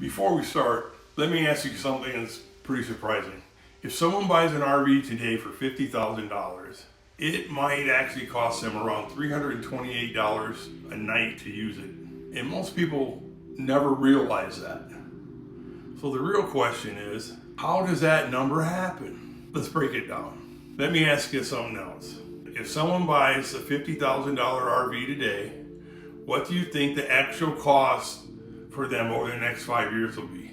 Before we start, let me ask you something that's pretty surprising. If someone buys an RV today for $50,000, it might actually cost them around $328 a night to use it. And most people never realize that. So the real question is, how does that number happen? Let's break it down. Let me ask you something else. If someone buys a $50,000 RV today, what do you think the actual cost for them over the next 5 years will be?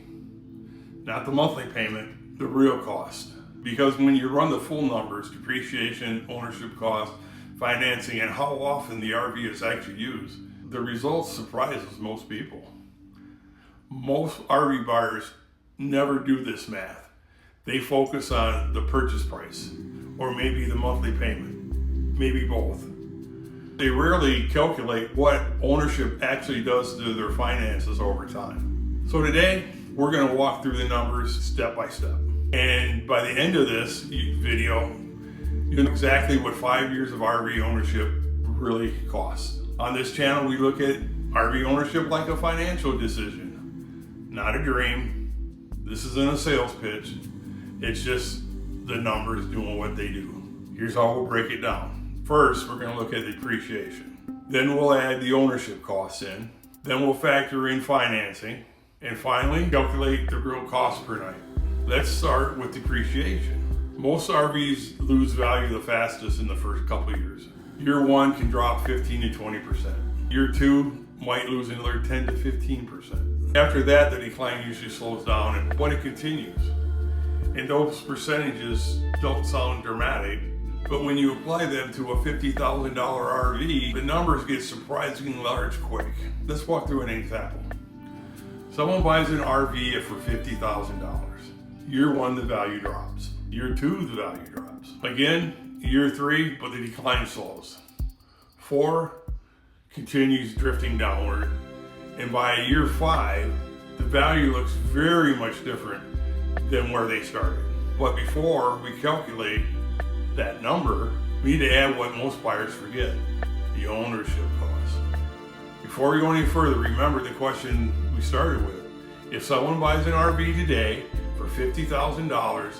Not the monthly payment, the real cost. Because when you run the full numbers, depreciation, ownership cost, financing, and how often the RV is actually used, the results surprises most people. Most RV buyers never do this math. They focus on the purchase price, or maybe the monthly payment, maybe both. They rarely calculate what ownership actually does to their finances over time. So today, we're going to walk through the numbers step by step. And by the end of this video, you know exactly what 5 years of RV ownership really costs. On this channel, we look at RV ownership like a financial decision, not a dream. This isn't a sales pitch. It's just the numbers doing what they do. Here's how we'll break it down. First, we're going to look at depreciation. Then we'll add the ownership costs in. Then we'll factor in financing. And finally, calculate the real cost per night. Let's start with depreciation. Most RVs lose value the fastest in the first couple of years. Year one can drop 15 to 20%. Year two might lose another 10 to 15%. After that, the decline usually slows down, but it continues. And those percentages don't sound dramatic, but when you apply them to a $50,000 RV, the numbers get surprisingly large quick. Let's walk through an example. Someone buys an RV for $50,000. Year one, the value drops. Year two, the value drops. Again, year three, but the decline slows. 4 continues drifting downward. And by year 5, the value looks very much different than where they started. But before we calculate that number, we need to add what most buyers forget, the ownership cost. Before we go any further, remember the question we started with. If someone buys an RV today for $50,000,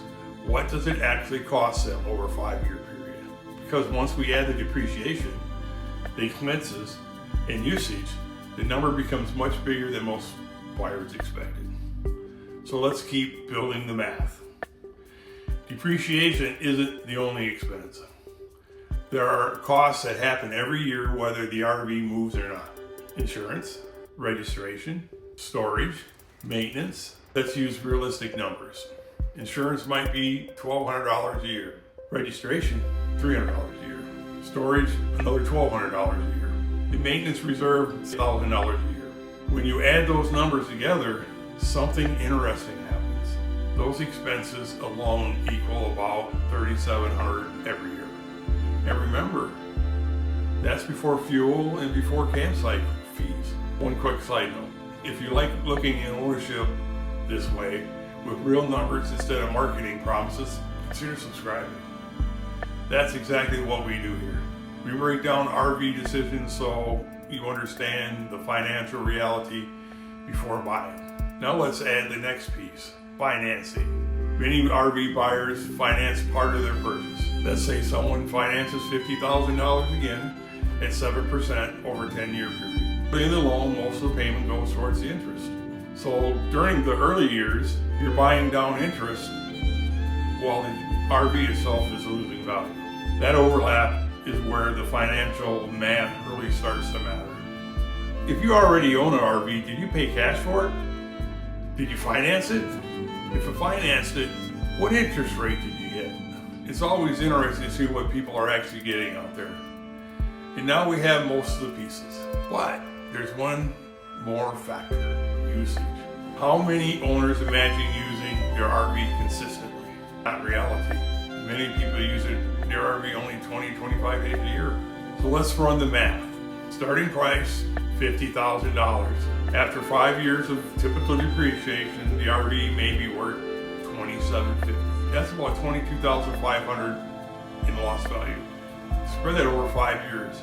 what does it actually cost them over a 5-year period? Because once we add the depreciation, the expenses, and usage, the number becomes much bigger than most buyers expected. So let's keep building the math. Depreciation isn't the only expense. There are costs that happen every year whether the RV moves or not. Insurance, registration, storage, maintenance. Let's use realistic numbers. Insurance might be $1,200 a year. Registration, $300 a year. Storage, another $1,200 a year. The maintenance reserve, $1,000 a year. When you add those numbers together, something interesting happens. Those expenses alone equal about $3,700 every year. And remember, that's before fuel and before campsite fees. One quick side note. If you like looking at ownership this way, with real numbers instead of marketing promises, consider subscribing. That's exactly what we do here. We break down RV decisions so you understand the financial reality before buying. Now let's add the next piece, financing. Many RV buyers finance part of their purchase. Let's say someone finances $50,000 again at 7% over a 10-year period. In the loan, most of the payment goes towards the interest. So during the early years, you're buying down interest while the RV itself is losing value. That overlap is where the financial math really starts to matter. If you already own an RV, did you pay cash for it? Did you finance it? If you financed it, what interest rate did you get? It's always interesting to see what people are actually getting out there. And now we have most of the pieces. But there's one more factor, usage. How many owners imagine using their RV consistently? Not reality. Many people use their RV only 20, 25 days a year. So let's run the math. Starting price, $50,000. After 5 years of typical depreciation, the RV may be worth $2,750. That's about $22,500 in lost value. Spread that over 5 years.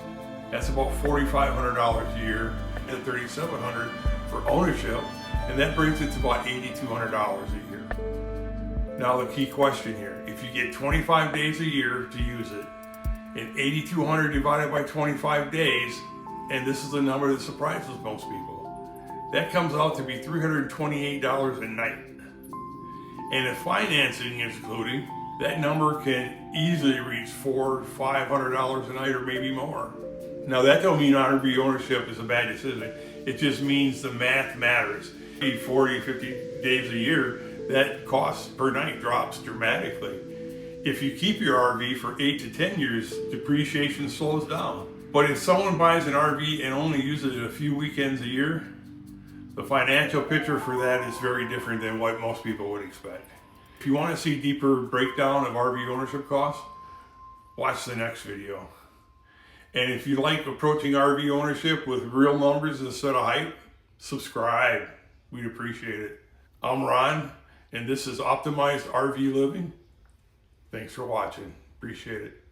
That's about $4,500 a year, and $3,700 for ownership. and that brings it to about $8,200 a year. Now the key question here, if you get 25 days a year to use it, and 8,200 divided by 25 days, and this is the number that surprises most people, that comes out to be $328 a night. And if financing is included, that number can easily reach $400 or $500 a night or maybe more. Now that don't mean RV ownership is a bad decision. It just means the math matters. 40, 50 days a year, that cost per night drops dramatically. If you keep your RV for 8 to 10 years, depreciation slows down. But if someone buys an RV and only uses it a few weekends a year, the financial picture for that is very different than what most people would expect. If you want to see deeper breakdown of RV ownership costs, watch the next video. And if you like approaching RV ownership with real numbers instead of hype, subscribe. We'd appreciate it. I'm Ron, and this is Optimized RV Living. Thanks for watching. Appreciate it.